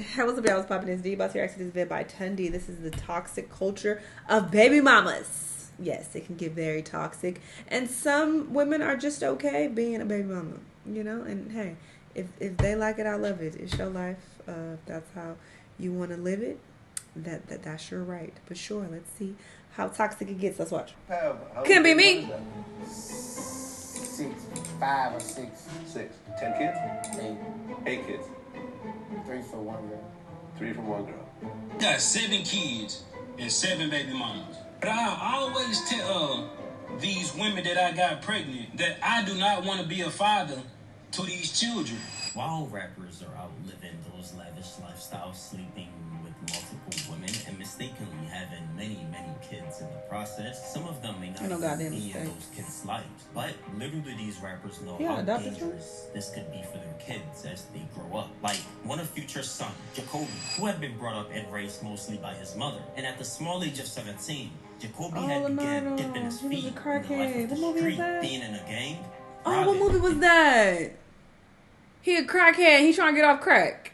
Hey, what's up, y'all? What's poppin'? It's D. Boss here. Actually, this vid by Tundi. This is the toxic culture of baby mamas. Yes, it can get very toxic, and some women are just okay being a baby mama, you know. And hey, if they like it, I love it. It's your life. If that's how you want to live it, that's your right. But sure, let's see how toxic it gets. Let's watch. Couldn't be me. 5 or 6. 6. 10 kids? 8. 8 kids. 3 for one girl. 3 from one girl. Got 7 kids and 7 baby mamas. But I always tell these women that I got pregnant that I do not want to be a father to these children. While rappers are out living those lavish lifestyles, sleeping with multiple women, and mistakenly having many kids in the process, some of them may not be any of those kids' lives. But little do these rappers know how dangerous this could be for their kids as they grow up. Like one of Future's son, Jacoby, who had been brought up and raised mostly by his mother. And at the small age of 17, Jacoby had began dipping his feet in the life of the street, being in a gang. Oh, what movie was that? He a crackhead. He trying to get off crack.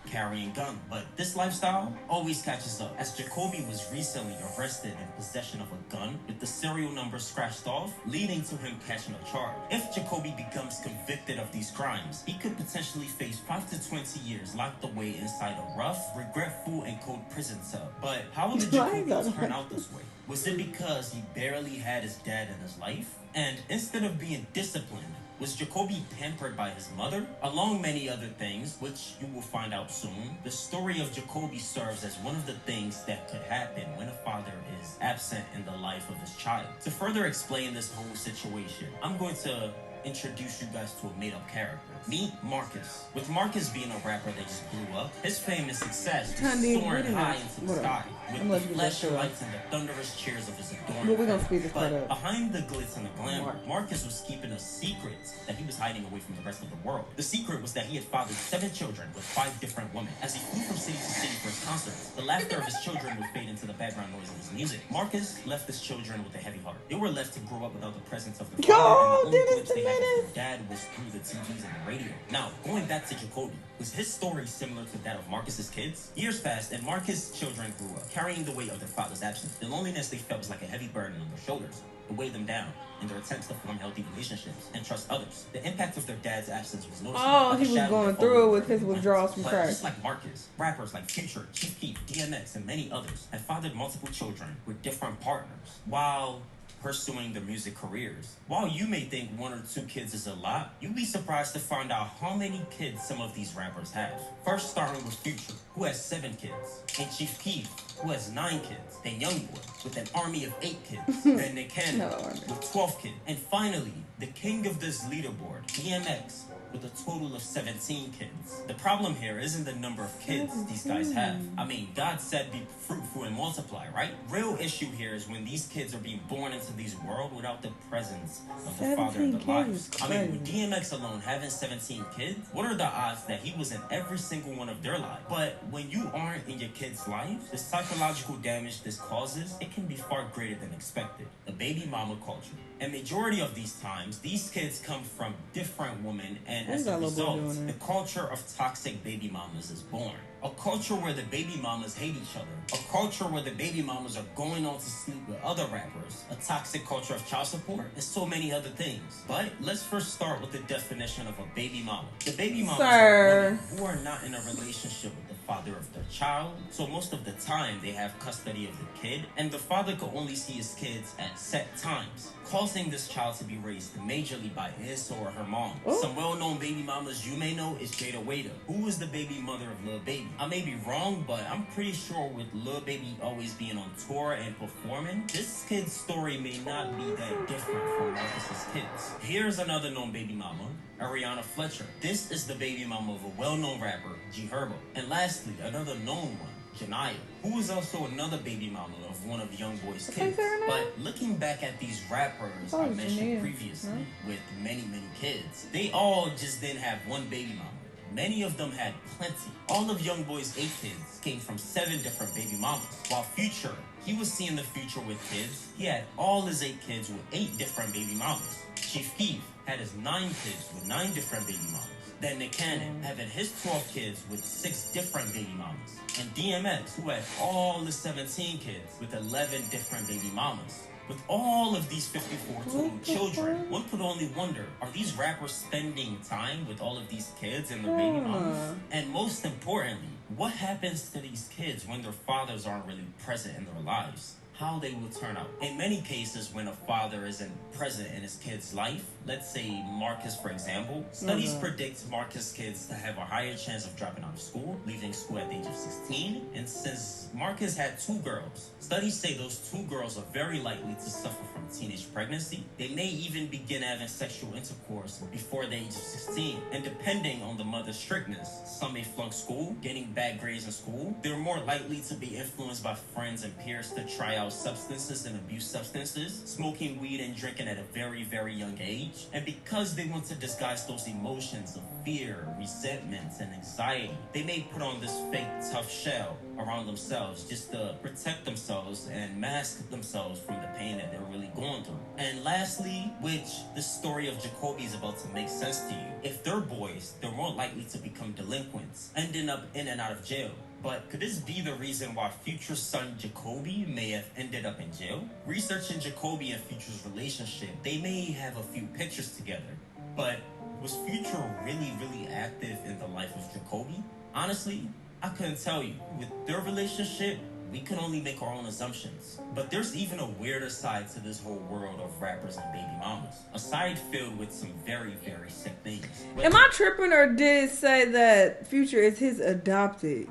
Carrying gun, but this lifestyle always catches up, as Jacoby was recently arrested in possession of a gun with the serial number scratched off, leading to him catching a charge. If Jacoby becomes convicted of these crimes, he could potentially face 5 to 20 years locked away inside a rough, regretful, and cold prison cell. But how did Jacoby turn out this way? Was it because he barely had his dad in his life? And instead of being disciplined, was Jacoby pampered by his mother? Along many other things, which you will find out soon, the story of Jacoby serves as one of the things that could happen when a father is absent in the life of his child. To further explain this whole situation, I'm going to introduce you guys to a made-up character. Meet Marcus. With Marcus being a rapper that just blew up, his fame and success just soaring high into the sky with the flashing lights and the thunderous cheers of his adoring fans. But behind the glitz and the glamour, Marcus was keeping a secret that he was hiding away from the rest of the world. The secret was that he had fathered 7 children with 5 different women. As he flew from city to city for his concerts, the laughter of his children would fade into the background noise of his music. Marcus left his children with a heavy heart. They were left to grow up without the presence of their father, and the only glimpse they had of their dad was through the TVs and the radio. Now, going back to Jacoby, was his story similar to that of Marcus's kids? Years passed, and Marcus' children grew up, carrying the weight of their father's absence. The loneliness they felt was like a heavy burden on their shoulders. It weighed them down in their attempts to form healthy relationships and trust others. The impact of their dad's absence was noticeable. Oh, he was going through it with his withdrawals from crack. Just like Marcus, rappers like Future, Chief Keef, DMX, and many others have fathered multiple children with different partners while pursuing their music careers. While you may think 1 or 2 kids is a lot, you'd be surprised to find out how many kids some of these rappers have. First, starting with Future, who has 7 kids, and Chief Keef, who has 9 kids, then Youngboy, with an army of 8 kids, then Nick Cannon, with 12 kids, and finally, the king of this leaderboard, DMX, with a total of 17 kids. The problem here isn't the number of kids these guys have. I mean, God said be fruitful and multiply, right? Real issue here is when these kids are being born into these world without the presence of the father in their lives. I mean, with DMX alone having 17 kids, what are the odds that he was in every single one of their lives? But when you aren't in your kids' lives, the psychological damage this causes, it can be far greater than expected. The baby mama culture. And majority of these times, these kids come from different women, and as a result, the culture of toxic baby mamas is born. A culture where the baby mamas hate each other. A culture where the baby mamas are going on to sleep with other rappers. A toxic culture of child support, and so many other things. But let's first start with the definition of a baby mama. The baby mamas are women who are not in a relationship with the father of their child, so most of the time they have custody of the kid, and the father could only see his kids at set times, causing this child to be raised majorly by his or her mom. Some well-known baby mamas you may know is Jada Waiter, who is the baby mother of Lil Baby. I may be wrong, but I'm pretty sure with Lil Baby always being on tour and performing, this kid's story may not be that different from Marcus's kids. Here's another known baby mama, Ariana Fletcher. This is the baby mama of a well-known rapper, G Herbo. And lastly, another known one, Janaya, who is also another baby mama of one of Youngboy's kids. But looking back at these rappers I mentioned previously with many kids, they all just didn't have one baby mama. Many of them had plenty. All of Youngboy's 8 kids came from 7 different baby mamas. While Future, he was seeing the future with kids. He had all his 8 kids with 8 different baby mamas. Chief Keef had his 9 kids with 9 different baby mamas. Then Nick Cannon, having his 12 kids with 6 different baby mamas. And DMX, who had all the 17 kids with 11 different baby mamas. With all of these 54 total children, one could only wonder, are these rappers spending time with all of these kids and their baby mamas? And most importantly, what happens to these kids when their fathers aren't really present in their lives? How they will turn out. In many cases, when a father isn't present in his kid's life, let's say Marcus, for example, studies predict Marcus' kids to have a higher chance of dropping out of school, leaving school at the age of 16. And since Marcus had 2 girls, studies say those 2 girls are very likely to suffer from teenage pregnancy. They may even begin having sexual intercourse before the age of 16. And depending on the mother's strictness, some may flunk school, getting bad grades in school. They're more likely to be influenced by friends and peers to try out substances and abuse substances, smoking weed and drinking at a very, very young age. And because they want to disguise those emotions of fear, resentment, and anxiety, they may put on this fake tough shell around themselves just to protect themselves and mask themselves from the pain that they're really going through. And lastly, which the story of Jacoby is about to make sense to you, if they're boys, they're more likely to become delinquents, ending up in and out of jail. But could this be the reason why Future's son Jacoby may have ended up in jail? Researching Jacoby and Future's relationship, they may have a few pictures together. But was Future really, really active in the life of Jacoby? Honestly, I couldn't tell you. With their relationship, we can only make our own assumptions. But there's even a weirder side to this whole world of rappers and baby mamas. A side filled with some very, very sick things. Am I tripping, or did it say that Future is his adopted?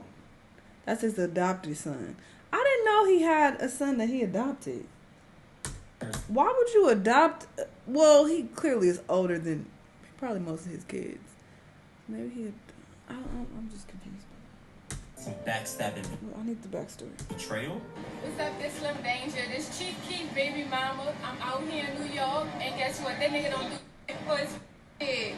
That's his adopted son. I didn't know he had a son that he adopted. Why would you adopt? Well, he clearly is older than probably most of his kids. Maybe he. I'm just confused. Some backstabbing. I need the backstory. Betrayal. What's up, this Slim Danger? This Chief Keef baby mama. I'm out here in New York, and guess what? That nigga don't do for his kid.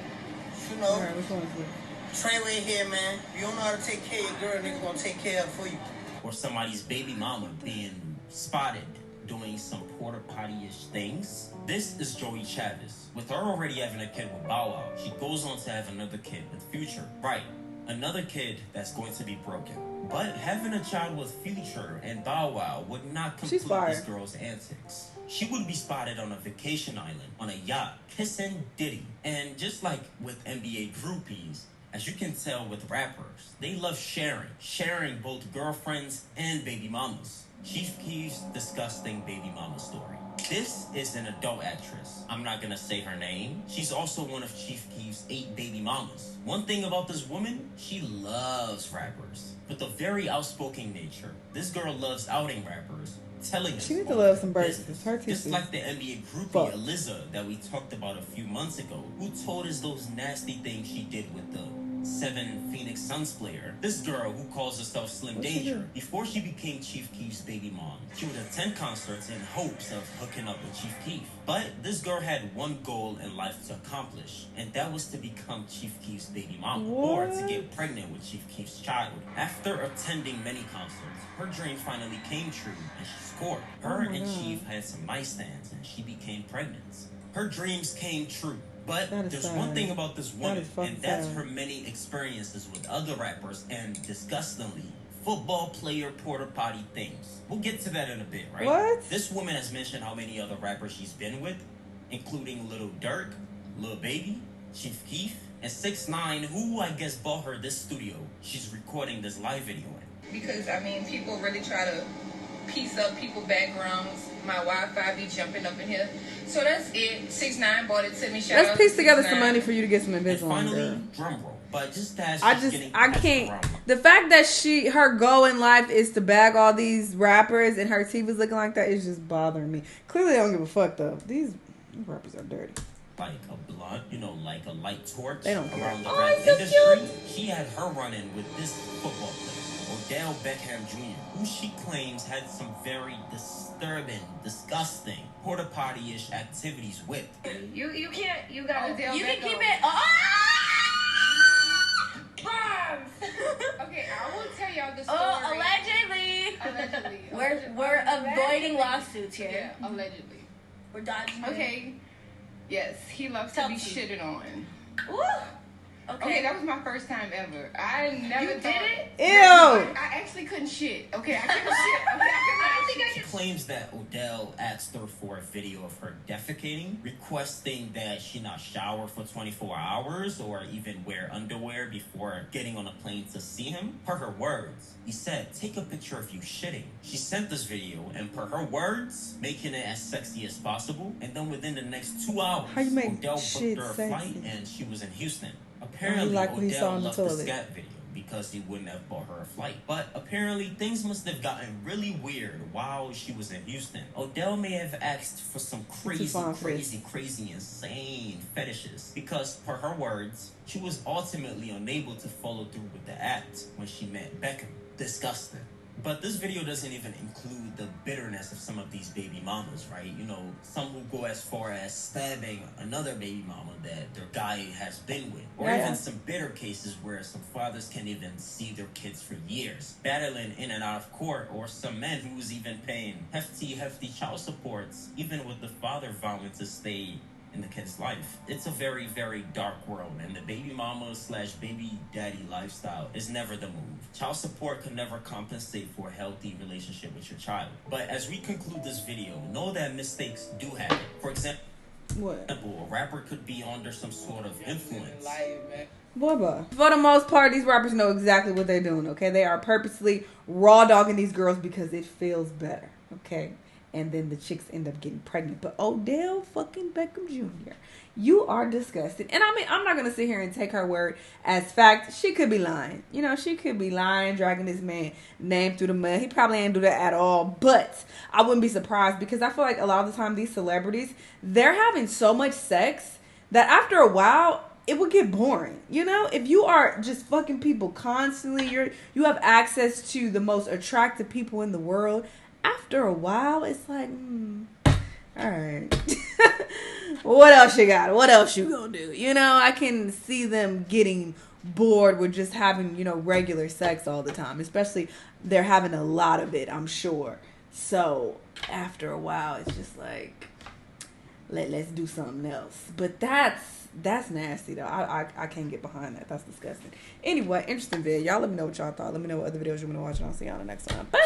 You know, All right, which one is it? Trey right here, man. You don't know how to take care of your girl, nigga gonna take care of her for you. Or somebody's baby mama being spotted doing some porta potty-ish things. This is Joey Chavez. With her already having a kid with Bow Wow, she goes on to have another kid with Future. Right, another kid that's going to be broken. But having a child with Future and Bow Wow would not complete this girl's antics. She would be spotted on a vacation island, on a yacht, kissing Diddy. And just like with NBA groupies, as you can tell with rappers, they love sharing both girlfriends and baby mamas. Chief Keef's disgusting baby mama story. This is an adult actress. I'm not gonna say her name. She's also one of Chief Keef's 8 baby mamas. One thing about this woman, she loves rappers. With a very outspoken nature, this girl loves outing rappers, telling us she needs to love some birds. Just like the NBA groupie Eliza that we talked about a few months ago, who told us those nasty things she did with the 7 Phoenix Suns player. This girl who calls herself Slim Danger, before she became Chief Keef's baby mom, she would attend concerts in hopes of hooking up with Chief Keef. But this girl had one goal in life to accomplish, and that was to become Chief Keef's baby mom, or to get pregnant with Chief Keef's child. After attending many concerts, her dream finally came true, and she scored. Her and Chief had some nightstands, and she became pregnant. Her dreams came true. But there's one thing about this woman, and that's her many experiences with other rappers and, disgustingly, football player porta potty things. We'll get to that in a bit, right? What? This woman has mentioned how many other rappers she's been with, including Lil Durk, Lil Baby, Chief Keef, and 6ix9ine, who I guess bought her this studio she's recording this live video in. Because, I mean, people really try to piece up people's backgrounds. My Wi-Fi be jumping up in here. So that's it. 6ix9ine bought it to me. Let's piece together some money for you to get some Invisalign. Finally, drum roll. But just as I can't. The fact that her goal in life is to bag all these rappers and her teeth is looking like that is just bothering me. Clearly, they don't give a fuck though. These rappers are dirty. Like a blunt, like a light torch they don't around the rap industry. Cute. She had her run-in with this football player, Odell Beckham Jr., who she claims had some very disturbing, disgusting, porta potty-ish activities with. You can't. You got Odell. You can keep it. Okay, I will tell y'all the story. Allegedly. We're avoiding lawsuits here. Yeah, allegedly. We're dodging. Okay. Yes, he loves to be shitted on. Ooh. Okay, that was my first time ever. I never You did it? Ew. I actually couldn't shit. Okay, I couldn't shit. Okay, I don't think I She could. claims that Odell asked her for a video of her defecating, requesting that she not shower for 24 hours or even wear underwear before getting on a plane to see him. Per her words, he said, take a picture of you shitting. She sent this video, and per her words, making it as sexy as possible. And then within the next 2 hours, How you make Odell shit booked her a sexy? flight, and she was in Houston. Apparently, like what he saw Odell on the loved the toilet. scat video because he wouldn't have bought her a flight. But apparently, things must have gotten really weird while she was in Houston. Odell may have asked for some crazy, insane fetishes because, per her words, she was ultimately unable to follow through with the act when she met Beckham. Disgusting. But this video doesn't even include the bitterness of some of these baby mamas, right? You know, some who go as far as stabbing another baby mama that their guy has been with. Or even some bitter cases where some fathers can't even see their kids for years, battling in and out of court, or some men who's even paying hefty child supports, even with the father vowing to stay in the kid's life. It's a very, very dark world, and the baby mama / baby daddy lifestyle is never the move. Child support can never compensate for a healthy relationship with your child. But as we conclude this video, know that mistakes do happen. For example, a rapper could be under some sort of influence. Boy. For the most part, these rappers know exactly what they're doing, okay? They are purposely raw dogging these girls because it feels better, okay? And then the chicks end up getting pregnant. But Odell fucking Beckham Jr., you are disgusting. And I mean, I'm not going to sit here and take her word as fact. She could be lying. You know, she could be lying, dragging this man name through the mud. He probably ain't do that at all. But I wouldn't be surprised because I feel like a lot of the time these celebrities, they're having so much sex that after a while, it would get boring. You know, if you are just fucking people constantly, you have access to the most attractive people in the world. After a while, it's like, all right. What else you got? What else you gonna do? You know, I can see them getting bored with just having, you know, regular sex all the time. Especially they're having a lot of it, I'm sure. So after a while, it's just like, let's do something else. But that's nasty though. I can't get behind that. That's disgusting. Anyway, interesting video. Y'all let me know what y'all thought. Let me know what other videos you want to watch, and I'll see y'all the next time. Bye.